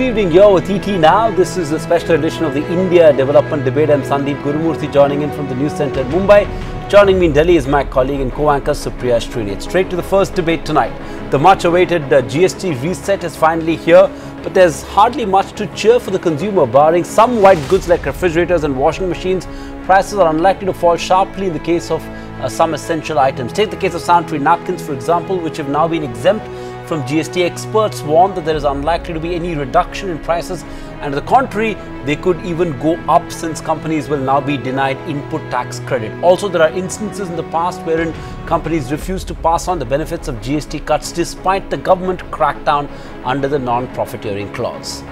evening, you're with ET Now. This is a special edition of the India Development Debate. I'm Sandeep. Gurumurthi joining in from the News Centre in Mumbai. Joining me in Delhi is my colleague and co-anchor Supriya Shrinate. Straight to the first debate tonight. The much-awaited GST reset is finally here, but there's hardly much to cheer for the consumer. Barring some white goods like refrigerators and washing machines, prices are unlikely to fall sharply in the case of some essential items. Take the case of sanitary napkins, for example, which have now been exempt from GST. Experts warn that there is unlikely to be any reduction in prices, and to the contrary, they could even go up since companies will now be denied input tax credit. Also, there are instances in the past wherein companies refuse to pass on the benefits of GST cuts despite the government crackdown under the non-profiteering clause.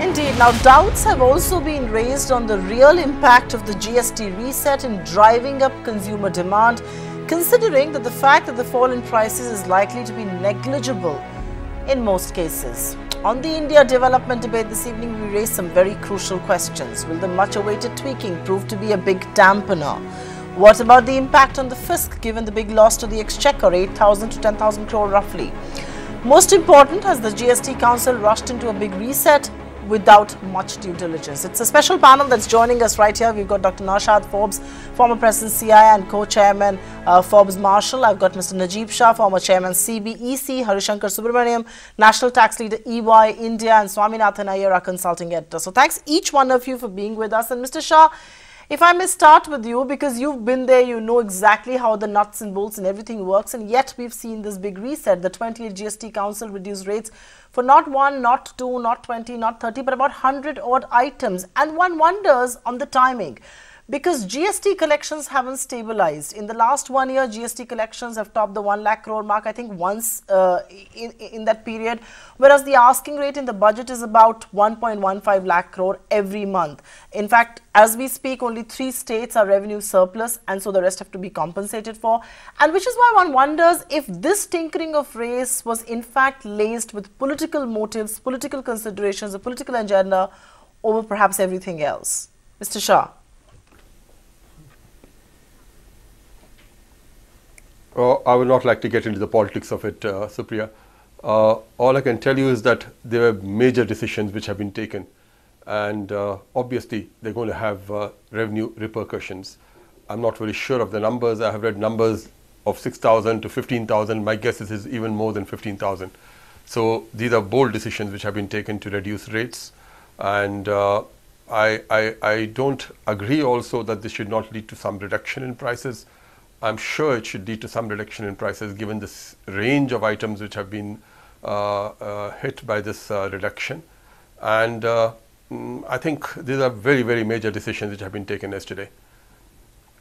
Indeed. Now, doubts have also been raised on the real impact of the GST reset in driving up consumer demand, considering that the fact that the fall in prices is likely to be negligible in most cases. On the India Development Debate this evening, we raised some very crucial questions. Will the much-awaited tweaking prove to be a big dampener? What about the impact on the fisc, given the big loss to the exchequer, 8,000 to 10,000 crore roughly? Most important, has the GST Council rushed into a big reset without much due diligence? It's a special panel that's joining us right here. We've got Dr. Naushad Forbes, former President CI and co-chairman Forbes Marshall. I've got Mr. Najib Shah, former chairman CBEC, Harishankar Subramaniam, national tax leader EY India, and Swaminathan Iyer, our consulting editor. So thanks each one of you for being with us. And Mr. Shah, if I may start with you, because you've been there, you know exactly how the nuts and bolts and everything works, and yet we've seen this big reset. The 28 GST Council reduced rates for not 1, not 2, not 20, not 30, but about 100 odd items. And one wonders on the timing, because GST collections haven't stabilized. In the last 1 year, GST collections have topped the 1 lakh crore mark, I think once in that period, whereas the asking rate in the budget is about 1.15 lakh crore every month. In fact, as we speak, only 3 states are revenue surplus, and so the rest have to be compensated for. And which is why one wonders if this tinkering of race was in fact laced with political motives, political considerations, a political agenda over perhaps everything else. Mr. Shah. I would not like to get into the politics of it, Supriya. All I can tell you is that there were major decisions which have been taken, and obviously they're going to have revenue repercussions. I'm not very sure of the numbers. I have read numbers of 6,000 to 15,000. My guess is it's even more than 15,000. So these are bold decisions which have been taken to reduce rates, and I don't agree also that this should not lead to some reduction in prices. I'm sure it should lead to some reduction in prices given this range of items which have been hit by this reduction. And I think these are very, very major decisions which have been taken yesterday.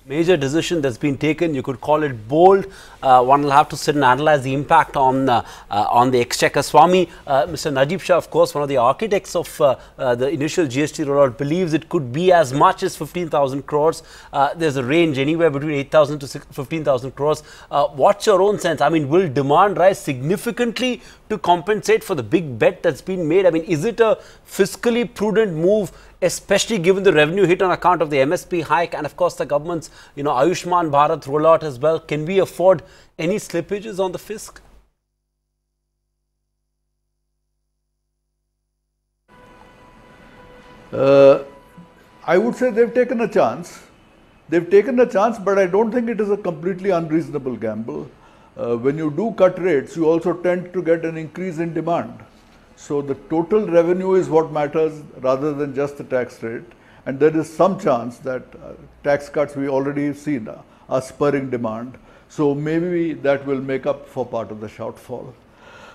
Major decision that's been taken, you could call it bold. One will have to sit and analyze the impact on the exchequer. Swami, Mr. Najib Shah, of course, one of the architects of the initial GST rollout, believes it could be as much as 15,000 crores. There's a range anywhere between 8,000 to 15,000 crores. What's your own sense? I mean, will demand rise significantly to compensate for the big bet that's been made? I mean, is it a fiscally prudent move, especially given the revenue hit on account of the MSP hike and of course the government's, Ayushman Bharat rollout as well? Can we afford any slippages on the fisc? I would say they've taken a chance. They've taken a chance, but I don't think it is a completely unreasonable gamble. When you do cut rates, you also tend to get an increase in demand. So the total revenue is what matters rather than just the tax rate. And there is some chance that tax cuts we already seen are spurring demand. So maybe that will make up for part of the shortfall.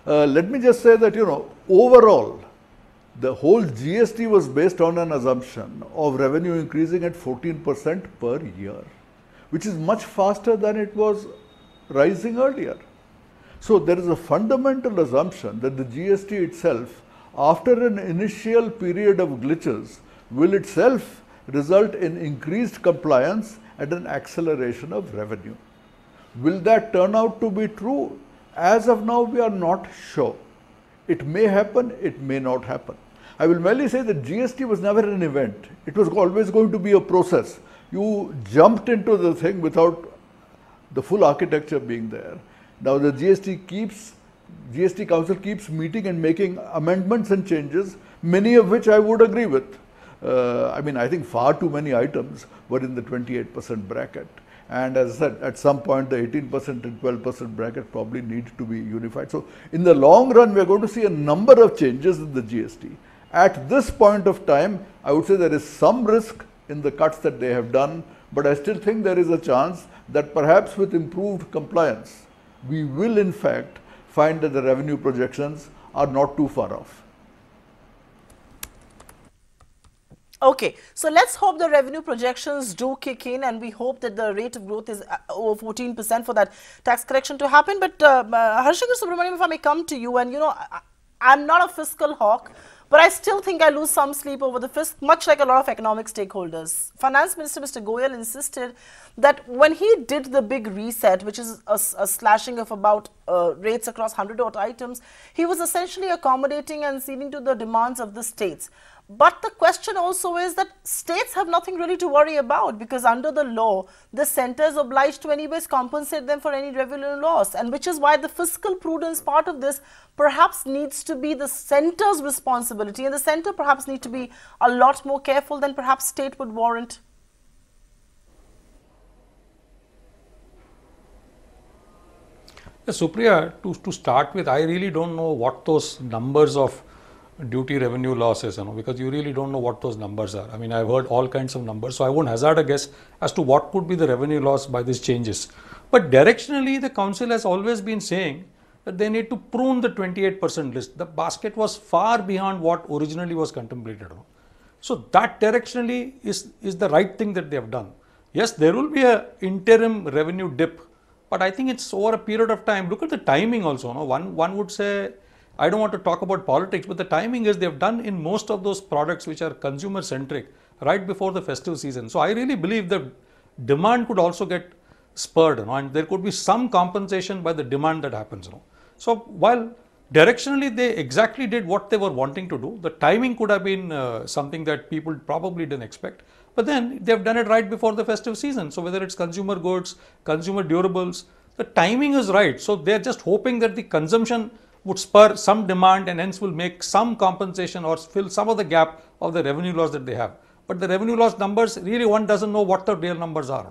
Let me just say that, overall, the whole GST was based on an assumption of revenue increasing at 14% per year, which is much faster than it was rising earlier. So there is a fundamental assumption that the GST itself, after an initial period of glitches, will itself result in increased compliance and an acceleration of revenue. Will that turn out to be true? As of now, we are not sure. It may happen, it may not happen. I will merely say that GST was never an event. It was always going to be a process. You jumped into the thing without the full architecture being there. Now the GST keeps GST Council keeps meeting and making amendments and changes, many of which I would agree with. I mean, I think far too many items were in the 28% bracket. And as I said, at some point the 18% and 12% bracket probably need to be unified. So in the long run, we are going to see a number of changes in the GST. At this point of time, I would say there is some risk in the cuts that they have done, but I still think there is a chance that perhaps with improved compliance, we will in fact find that the revenue projections are not too far off. Okay, so let's hope the revenue projections do kick in, and we hope that the rate of growth is over 14% for that tax correction to happen. But Harshagar Subramaniam, if I may come to you, and I'm not a fiscal hawk, but I still think I lose some sleep over the fisc, much like a lot of economic stakeholders. Finance Minister Mr. Goyal insisted that when he did the big reset, which is a slashing of about rates across 100 odd items, he was essentially accommodating and ceding to the demands of the states. But the question also is that states have nothing really to worry about, because under the law, the centre is obliged to anyways compensate them for any revenue loss, and which is why the fiscal prudence part of this perhaps needs to be the centre's responsibility, and the centre perhaps need to be a lot more careful than perhaps state would warrant. Supriya, to start with, I really don't know what those numbers of duty revenue losses, because you really don't know what those numbers are. I mean, I've heard all kinds of numbers, so I won't hazard a guess as to what could be the revenue loss by these changes. But directionally, the council has always been saying that they need to prune the 28% list. The basket was far beyond what originally was contemplated. So that directionally is the right thing that they have done. Yes, there will be an interim revenue dip, but I think it's over a period of time. Look at the timing also. One would say, I don't want to talk about politics, but the timing is they've done in most of those products which are consumer centric right before the festive season. So I really believe that demand could also get spurred, and there could be some compensation by the demand that happens. So while directionally they exactly did what they were wanting to do, the timing could have been something that people probably didn't expect. But then they've done it right before the festive season. So whether it's consumer goods, consumer durables, the timing is right. So they're just hoping that the consumption would spur some demand and hence will make some compensation or fill some of the gap of the revenue loss that they have. But the revenue loss numbers, really one doesn't know what the real numbers are.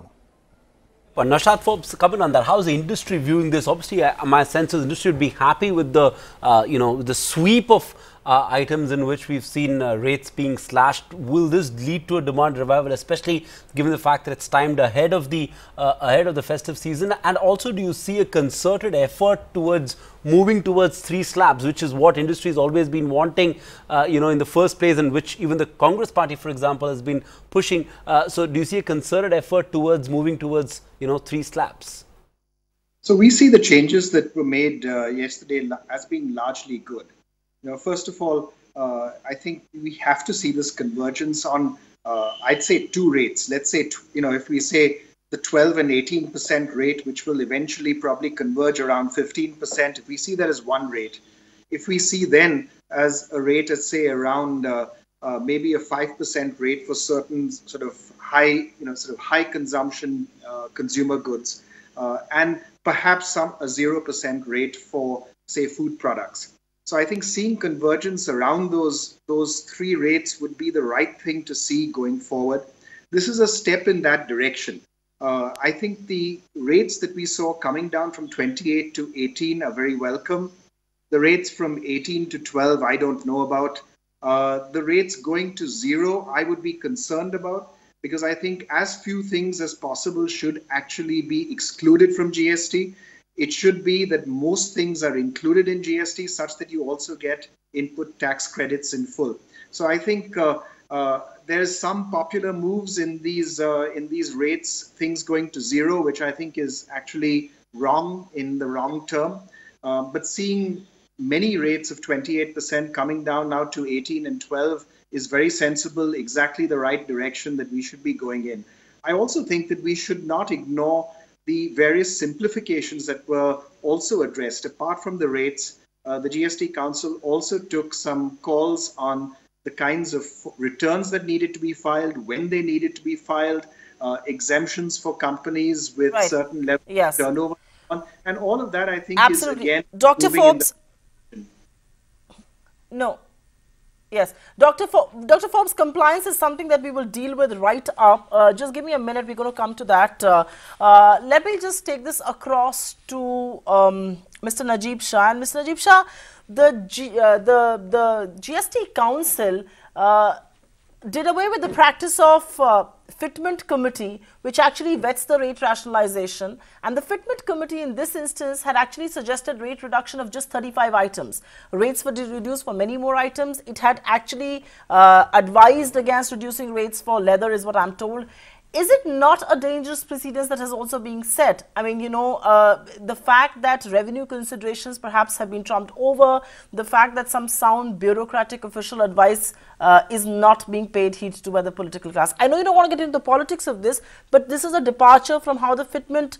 But Naushad, Forbes, comment on that. How's the industry viewing this? Obviously, my sense is the industry would be happy with the, the sweep of items in which we've seen rates being slashed. Will this lead to a demand revival, especially given the fact that it's timed ahead of the festive season? And also, do you see a concerted effort towards moving towards 3 slabs, which is what industry has always been wanting, in the first place, and which even the Congress party, for example, has been pushing? So, do you see a concerted effort towards moving towards 3 slabs? So we see the changes that were made yesterday as being largely good. First of all, I think we have to see this convergence on, I'd say, 2 rates. Let's say, if we say the 12 and 18% rate, which will eventually probably converge around 15%, if we see that as one rate, if we see then as a rate, let's say, around maybe a 5% rate for certain sort of high consumption consumer goods, and perhaps a 0% rate for, say, food products. So I think seeing convergence around those 3 rates would be the right thing to see going forward. This is a step in that direction. I think the rates that we saw coming down from 28 to 18 are very welcome. The rates from 18 to 12, I don't know about. The rates going to 0, I would be concerned about, because I think as few things as possible should actually be excluded from GST. It should be that most things are included in GST such that you also get input tax credits in full. So I think there's some popular moves in these rates, things going to 0, which I think is actually wrong in the wrong term. But seeing many rates of 28% coming down now to 18 and 12 is very sensible, exactly the right direction that we should be going in. I also think that we should not ignore the various simplifications that were also addressed. Apart from the rates, the GST Council also took some calls on the kinds of returns that needed to be filed, when they needed to be filed, exemptions for companies with certain level of turnover. And all of that, I think, Absolutely. is again Dr. moving in Forbes. No. Yes. Dr. Forbes, compliance is something that we will deal with right up. Just give me a minute. We're going to come to that. Let me just take this across to Mr. Najib Shah. And Mr. Najib Shah, the GST Council did away with the practice of fitment committee, which actually vets the rate rationalization. And the fitment committee in this instance had actually suggested rate reduction of just 35 items. Rates were reduced for many more items. It had actually advised against reducing rates for leather, is what I'm told. Is it not a dangerous precedence that has also been set? I mean, the fact that revenue considerations perhaps have been trumped over, the fact that some sound bureaucratic official advice is not being paid heed to by the political class. I know you don't want to get into the politics of this, but this is a departure from how the fitment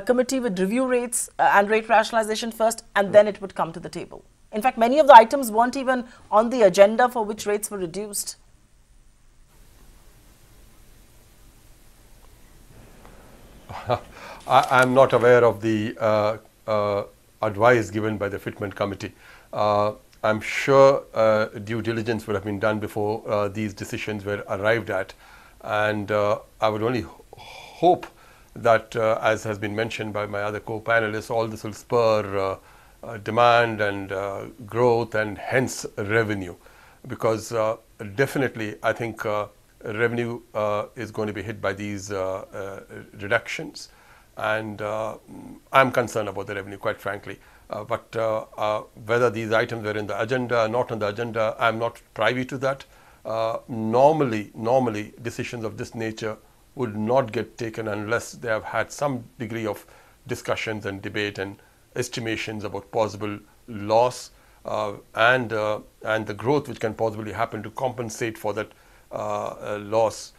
committee would review rates and rate rationalization first, and then it would come to the table. In fact, many of the items weren't even on the agenda for which rates were reduced. I'm not aware of the advice given by the fitment committee. I'm sure due diligence would have been done before these decisions were arrived at, and I would only hope that, as has been mentioned by my other co-panelists, all this will spur demand and growth and hence revenue, because definitely I think revenue is going to be hit by these reductions, and I'm concerned about the revenue, quite frankly. But whether these items were in the agenda or not on the agenda, I'm not privy to that. Normally decisions of this nature would not get taken unless they have had some degree of discussions and debate and estimations about possible loss and the growth which can possibly happen to compensate for that loss.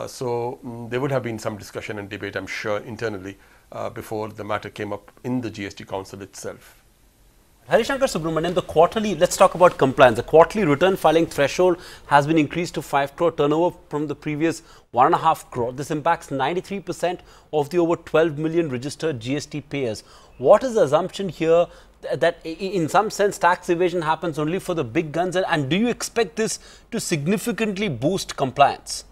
So there would have been some discussion and debate, I'm sure, internally before the matter came up in the GST Council itself. Harishankar Subramanian, the quarterly, let's talk about compliance. The quarterly return filing threshold has been increased to 5 crore turnover from the previous 1.5 crore. This impacts 93% of the over 12 million registered GST payers. What is the assumption here that in some sense tax evasion happens only for the big guns, and do you expect this to significantly boost compliance?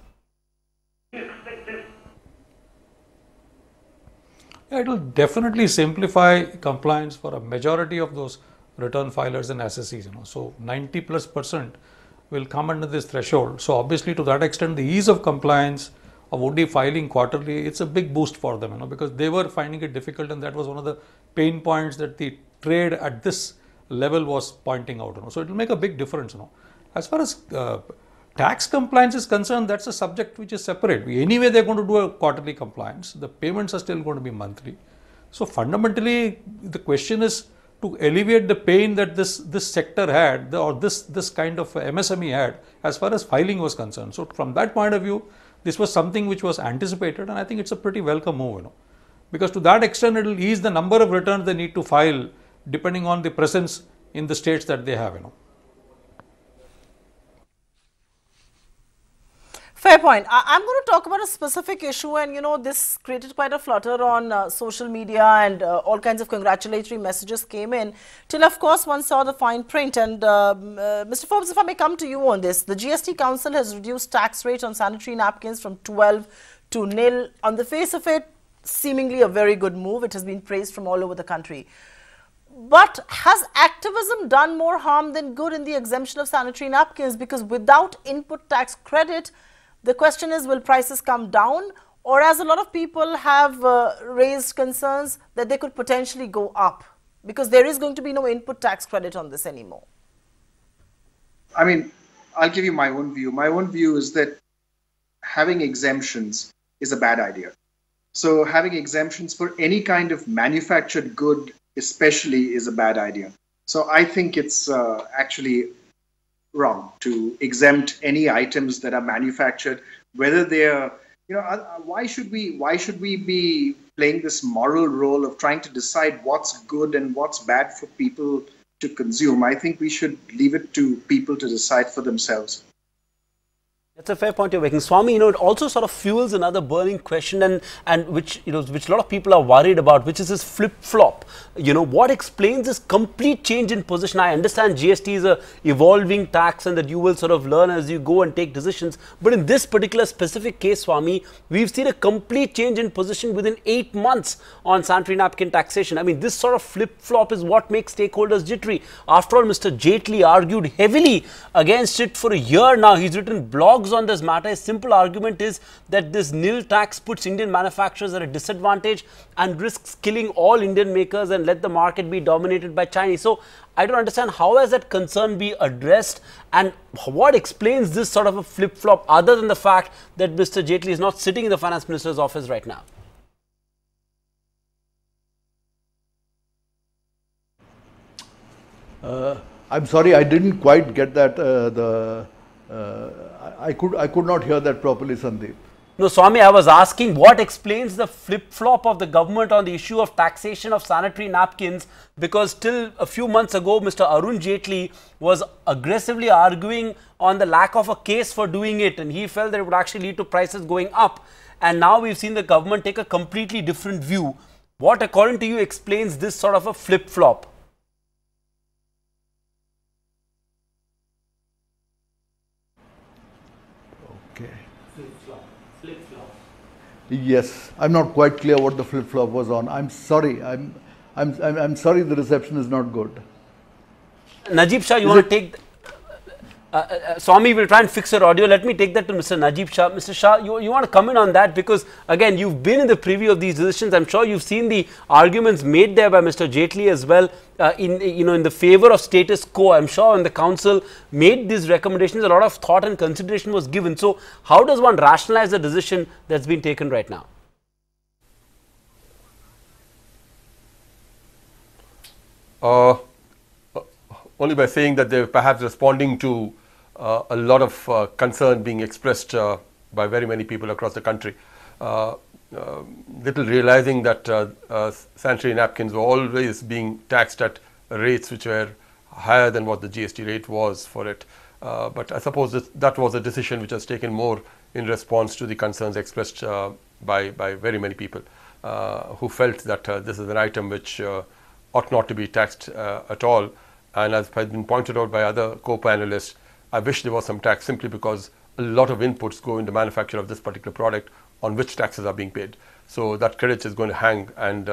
Yeah, it will definitely simplify compliance for a majority of those return filers and assessees. So 90+% will come under this threshold. So obviously, to that extent, the ease of compliance of only filing quarterly, it's a big boost for them, because they were finding it difficult, and that was one of the pain points that the trade at this level was pointing out. So it will make a big difference. As far as tax compliance is concerned, that's a subject which is separate. Anyway, they're going to do a quarterly compliance. The payments are still going to be monthly. So fundamentally, the question is to alleviate the pain that this sector had, or this kind of MSME had, as far as filing was concerned. So from that point of view, this was something which was anticipated, and I think it's a pretty welcome move, because to that extent, it will ease the number of returns they need to file depending on the presence in the states that they have, Fair point. I'm going to talk about a specific issue, and this created quite a flutter on social media, and all kinds of congratulatory messages came in, till of course one saw the fine print. And Mr. Forbes, if I may come to you on this, the GST Council has reduced tax rate on sanitary napkins from 12 to nil. On the face of it, seemingly a very good move. It has been praised from all over the country. But has activism done more harm than good in the exemption of sanitary napkins? Because without input tax credit, the question is, will prices come down? Or, as a lot of people have raised concerns, that they could potentially go up, because there is going to be no input tax credit on this anymore. I mean, I'll give you my own view. My own view is that having exemptions is a bad idea. So having exemptions for any kind of manufactured good especially is a bad idea. So I think it's actually wrong to exempt any items that are manufactured, whether they are, why should we be playing this moral role of trying to decide what's good and what's bad for people to consume? I think we should leave it to people to decide for themselves. That's a fair point you're making, Swami. It also sort of fuels another burning question, and which a lot of people are worried about, which is this flip flop. What explains this complete change in position? I understand GST is a evolving tax, and that you will sort of learn as you go and take decisions. But in this particular specific case, Swami, we've seen a complete change in position within 8 months on sanitary napkin taxation. I mean, this sort of flip flop is what makes stakeholders jittery. After all, Mr. Jaitley argued heavily against it for a year now. He's written blogs on this matter. His simple argument is that this nil tax puts Indian manufacturers at a disadvantage and risks killing all Indian makers and let the market be dominated by Chinese. So I don't understand, how has that concern be addressed, and what explains this sort of a flip-flop other than the fact that Mr. Jaitley is not sitting in the finance minister's office right now? I'm sorry, I didn't quite get that. I could not hear that properly, Sandeep. No, Swami, I was asking what explains the flip-flop of the government on the issue of taxation of sanitary napkins, because till a few months ago, Mr. Arun Jaitley was aggressively arguing on the lack of a case for doing it, and he felt that it would actually lead to prices going up. And now we've seen the government take a completely different view. What, according to you, explains this sort of a flip-flop? Yes, I'm not quite clear what the flip-flop was on. I'm sorry. I'm sorry the reception is not good. Najib Shah, you want to take... Swami will try and fix your audio. Let me take that to Mr. Najib Shah. Mr. Shah, you want to comment on that, because again, you've been in the preview of these decisions. I'm sure you've seen the arguments made there by Mr. Jaitley as well, in the favor of status quo. I'm sure when the council made these recommendations, a lot of thought and consideration was given. So how does one rationalize the decision that's been taken right now? Only by saying that they're perhaps responding to a lot of concern being expressed by very many people across the country. Little realizing that sanitary napkins were always being taxed at rates which were higher than what the GST rate was for it. But I suppose that was a decision which was taken more in response to the concerns expressed by very many people who felt that this is an item which ought not to be taxed at all. And as has been pointed out by other co-panelists, I wish there was some tax, simply because a lot of inputs go into manufacture of this particular product on which taxes are being paid. So that credit is going to hang, and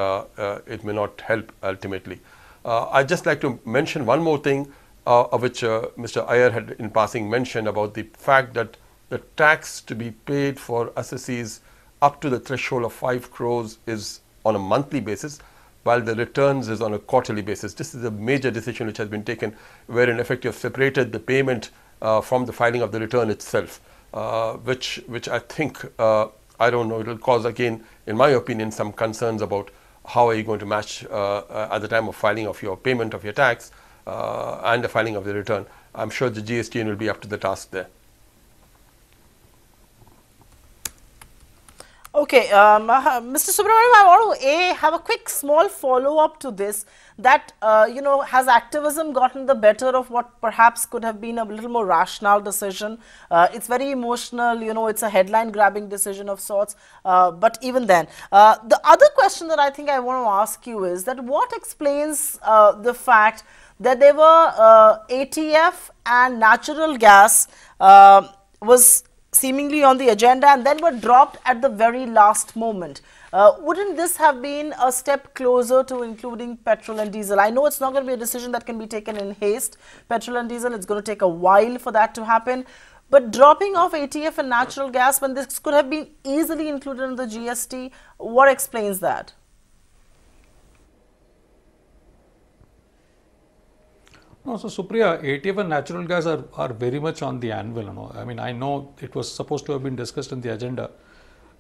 it may not help ultimately. I'd just like to mention one more thing, of which Mr. Iyer had in passing mentioned, about the fact that the tax to be paid for assessees up to the threshold of 5 crores is on a monthly basis, while the returns is on a quarterly basis. This is a major decision which has been taken, where in effect you have separated the payment from the filing of the return itself, which I think, I don't know, it will cause, again, in my opinion, some concerns about how are you going to match at the time of filing of your payment of your tax and the filing of the return. I'm sure the GST will be up to the task there. Okay, Mr. Subramanian, I want to have a quick small follow-up to this, that, has activism gotten the better of what perhaps could have been a little more rational decision? It's very emotional, it's a headline-grabbing decision of sorts, but even then. The other question that I think I want to ask you is that what explains the fact that there were ATF and natural gas was seemingly on the agenda and then were dropped at the very last moment? Wouldn't this have been a step closer to including petrol and diesel? I know it's not going to be a decision that can be taken in haste. Petrol and diesel, it's going to take a while for that to happen. But dropping off ATF and natural gas when this could have been easily included in the GST, what explains that? No, so Supriya, ATF and natural gas are very much on the anvil. I mean, I know it was supposed to have been discussed in the agenda.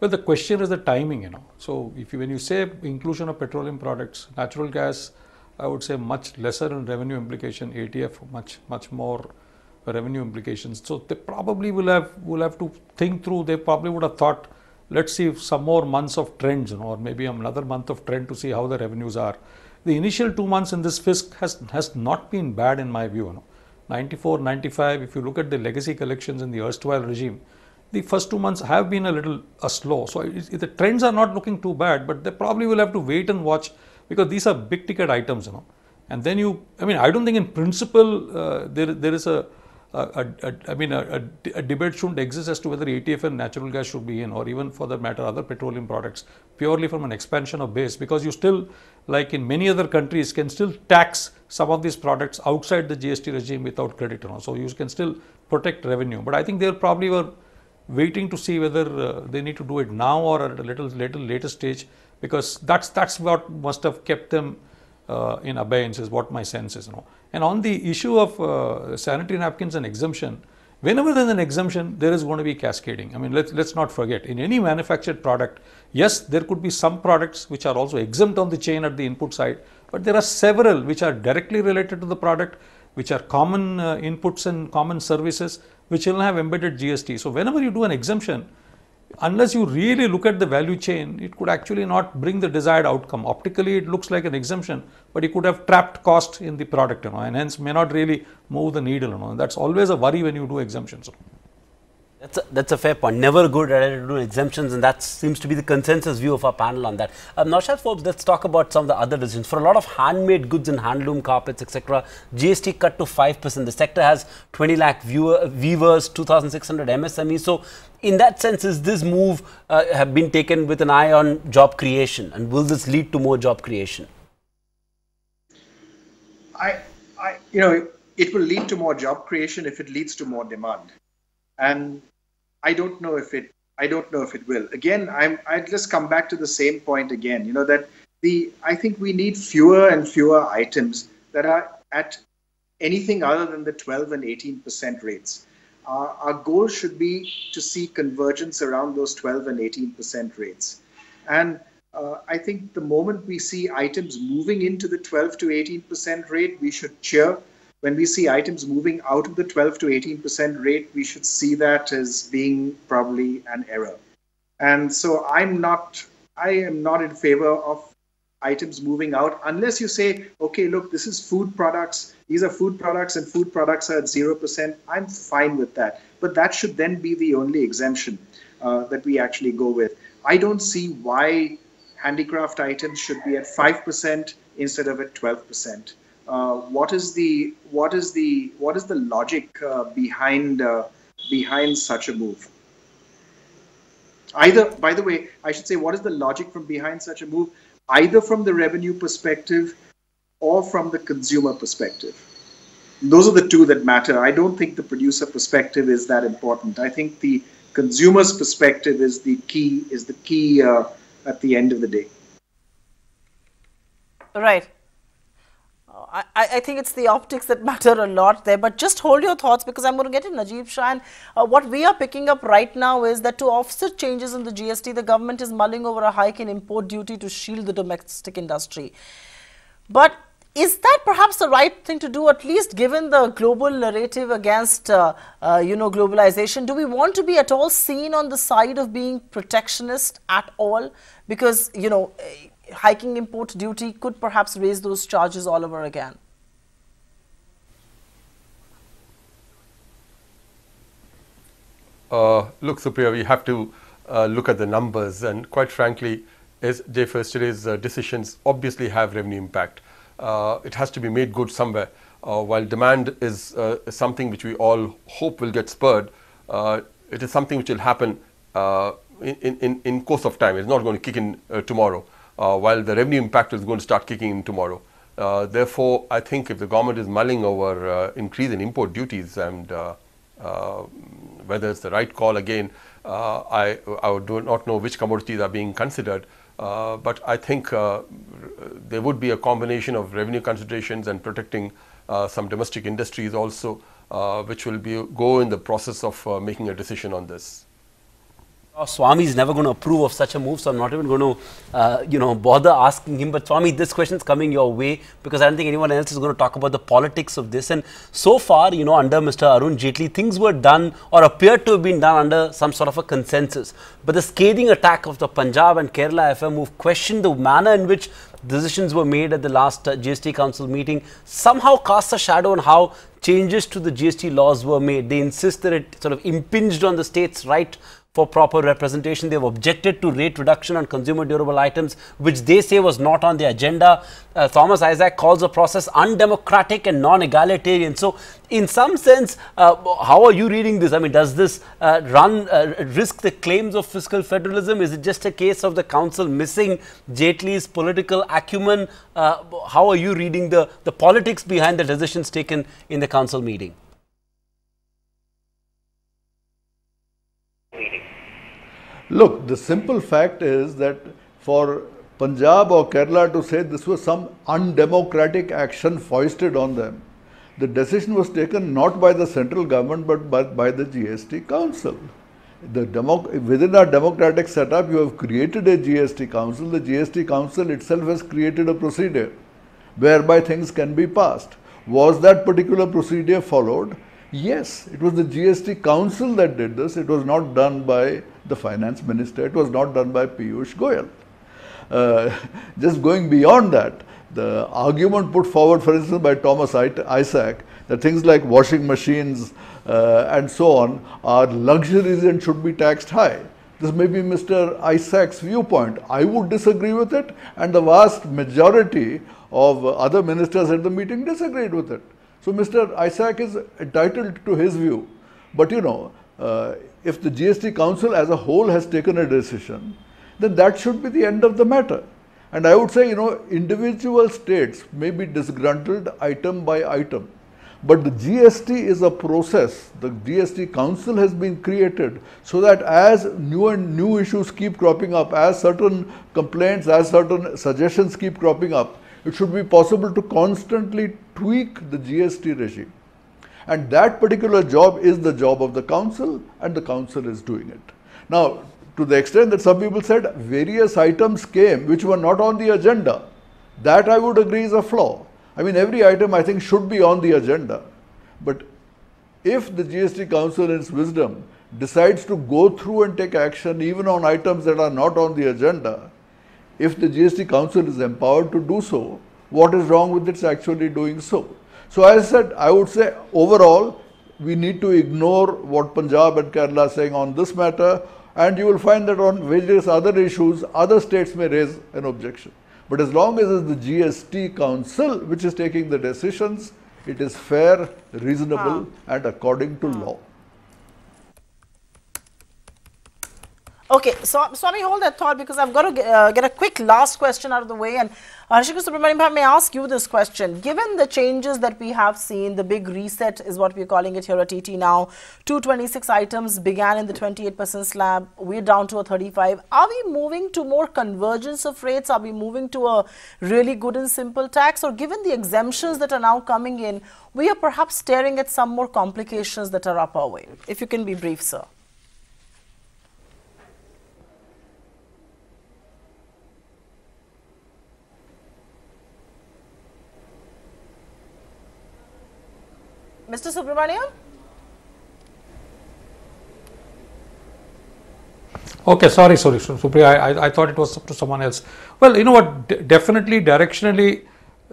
Well, the question is the timing, So when you say inclusion of petroleum products, natural gas, I would say much lesser in revenue implication, ATF much more revenue implications. So they probably will have to think through. They probably would have thought, let's see some more months of trends, or maybe another month of trend to see how the revenues are. The initial 2 months in this fisc has not been bad in my view. 94, 95, if you look at the legacy collections in the erstwhile regime, the first 2 months have been a little slow. So the trends are not looking too bad, but they probably will have to wait and watch, because these are big ticket items, And then I don't think in principle there is a debate shouldn't exist as to whether ATF and natural gas should be in, or even for that matter other petroleum products, purely from an expansion of base, because you still, like in many other countries, can still tax some of these products outside the GST regime without credit, So you can still protect revenue. But I think they probably were waiting to see whether they need to do it now or at a little later stage, because that's what must have kept them in abeyance, is what my sense is. And on the issue of sanitary napkins and exemption, whenever there is an exemption, there is going to be cascading. I mean, let's not forget, in any manufactured product, yes, there could be some products which are also exempt on the chain at the input side, but there are several which are directly related to the product, which are common inputs and common services, which will have embedded GST. So whenever you do an exemption, unless you really look at the value chain, it could actually not bring the desired outcome. Optically, it looks like an exemption, but it could have trapped cost in the product, and hence may not really move the needle, And that's always a worry when you do exemptions. That's a fair point. Never a good idea to do exemptions, and that seems to be the consensus view of our panel on that. Naushad Forbes, let's talk about some of the other decisions. For a lot of handmade goods and handloom carpets, etc., GST cut to 5%. The sector has 20 lakh weavers, 2,600 MSMEs. So, in that sense, is this move have been taken with an eye on job creation, and will this lead to more job creation? It will lead to more job creation if it leads to more demand, and I don't know if it will. Again, I just come back to the same point again. That I think we need fewer and fewer items that are at anything other than the 12 and 18% rates. Our goal should be to see convergence around those 12 and 18% rates. And I think the moment we see items moving into the 12 to 18% rate, we should cheer. When we see items moving out of the 12 to 18% rate, we should see that as being probably an error. And so I am not in favor of items moving out, unless you say, okay, look, this is food products. These are food products, and food products are at 0%. I'm fine with that. But that should then be the only exemption that we actually go with. I don't see why handicraft items should be at 5% instead of at 12%. What is the logic behind such a move? By the way, I should say, what is the logic from behind such a move? Either from the revenue perspective or from the consumer perspective. Those are the two that matter. I don't think the producer perspective is that important. I think the consumer's perspective is the key at the end of the day. Right. I think it's the optics that matter a lot there, but just hold your thoughts, because I'm going to get to Najib Shah. And what we are picking up right now is that to offset changes in the GST, the government is mulling over a hike in import duty to shield the domestic industry. But is that perhaps the right thing to do, at least given the global narrative against, globalization? Do we want to be at all seen on the side of being protectionist at all? Because, hiking import duty could perhaps raise those charges all over again. Look, Supriya, we have to look at the numbers, and quite frankly, yesterday's decisions obviously have revenue impact. It has to be made good somewhere. While demand is something which we all hope will get spurred, it is something which will happen in course of time. It's not going to kick in tomorrow. While the revenue impact is going to start kicking in tomorrow. Therefore, I think if the government is mulling over increase in import duties, and whether it's the right call, again, I do not know which commodities are being considered, but I think there would be a combination of revenue considerations and protecting some domestic industries also, which will go in the process of making a decision on this. Swami is never going to approve of such a move, so I'm not even going to, bother asking him. But Swami, this question is coming your way, because I don't think anyone else is going to talk about the politics of this. And so far, under Mr. Arun Jaitley, things were done or appeared to have been done under some sort of a consensus. But the scathing attack of the Punjab and Kerala FM move questioned the manner in which decisions were made at the last GST Council meeting, somehow casts a shadow on how changes to the GST laws were made. They insist that it sort of impinged on the state's right for proper representation. They have objected to rate reduction on consumer durable items, which they say was not on the agenda. Thomas Isaac calls the process undemocratic and non-egalitarian. So, in some sense, how are you reading this? I mean, does this risk the claims of fiscal federalism? Is it just a case of the council missing Jaitley's political acumen? How are you reading the politics behind the decisions taken in the council meeting? Look, the simple fact is that for Punjab or Kerala to say this was some undemocratic action foisted on them, the decision was taken not by the central government but by the GST Council. Within our democratic setup, you have created a GST Council. The GST Council itself has created a procedure whereby things can be passed. Was that particular procedure followed? Yes, it was the GST Council that did this. It was not done by the Finance Minister. It was not done by Piyush Goyal. Just going beyond that, the argument put forward, for instance, by Thomas Isaac, that things like washing machines and so on are luxuries and should be taxed high. This may be Mr. Isaac's viewpoint. I would disagree with it, and the vast majority of other ministers at the meeting disagreed with it. So Mr. Isaac is entitled to his view. But you know, if the GST Council as a whole has taken a decision, then that should be the end of the matter. And I would say, you know, individual states may be disgruntled item by item. But the GST is a process. The GST Council has been created so that as new issues keep cropping up, as certain complaints, as certain suggestions keep cropping up, it should be possible to constantly tweak the GST regime. And that particular job is the job of the council, and the council is doing it. Now, to the extent that some people said various items came which were not on the agenda, that I would agree is a flaw. I mean, every item I think should be on the agenda. But if the GST Council in its wisdom decides to go through and take action even on items that are not on the agenda, if the GST Council is empowered to do so, what is wrong with its actually doing so? So as I said, I would say overall, we need to ignore what Punjab and Kerala are saying on this matter, and you will find that on various other issues, other states may raise an objection. But as long as it's the GST Council which is taking the decisions, it is fair, reasonable, and according to law. Okay, so Swami, hold that thought, because I've got to get a quick last question out of the way. And Supriya, may I ask you this question? Given the changes that we have seen, the big reset is what we're calling it here at TT now. 226 items began in the 28% slab. We're down to a 35. Are we moving to more convergence of rates? Are we moving to a really good and simple tax? Or given the exemptions that are now coming in, we are perhaps staring at some more complications that are up our way? If you can be brief, sir. Mr. Subramaniam? Okay, sorry, Supriya, I thought it was up to someone else. Well, you know what, definitely, directionally,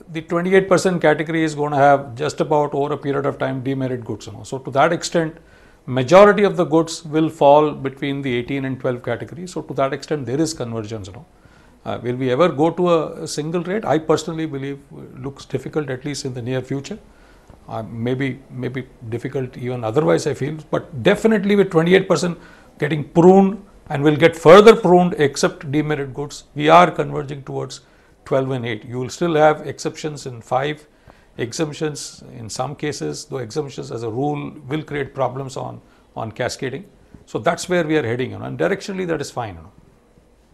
the 28% category is going to have just about over a period of time demerit goods. You know. So to that extent, majority of the goods will fall between the 18 and 12 category. So to that extent, there is convergence. You know. Will we ever go to a single rate? I personally believe looks difficult, at least in the near future. Maybe difficult even otherwise, I feel, but definitely with 28% getting pruned and will get further pruned except demerit goods, we are converging towards 12 and 8. You will still have exceptions in 5, exemptions in some cases, though exemptions as a rule will create problems on cascading. So that's where we are heading, and directionally that is fine.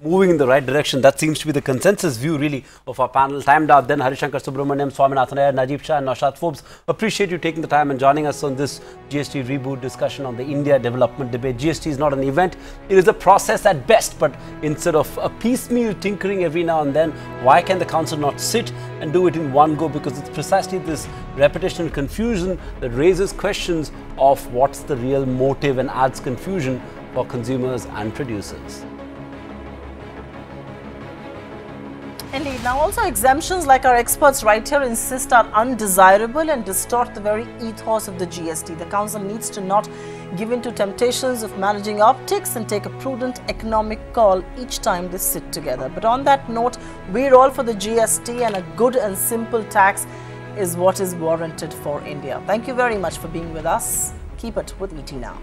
Moving in the right direction. That seems to be the consensus view really of our panel. Timed out then. Harishankar Subramaniam, Swaminathan Iyer, Najib Shah and Naushad Forbes. Appreciate you taking the time and joining us on this GST reboot discussion on the India development debate. GST is not an event. It is a process at best, but instead of a piecemeal tinkering every now and then, why can the council not sit and do it in one go? Because it's precisely this repetition and confusion that raises questions of what's the real motive and adds confusion for consumers and producers. Indeed. Now also exemptions, like our experts right here insist, are undesirable and distort the very ethos of the GST. The Council needs to not give in to temptations of managing optics and take a prudent economic call each time they sit together. But on that note, we're all for the GST, and a good and simple tax is what is warranted for India. Thank you very much for being with us. Keep it with ET Now.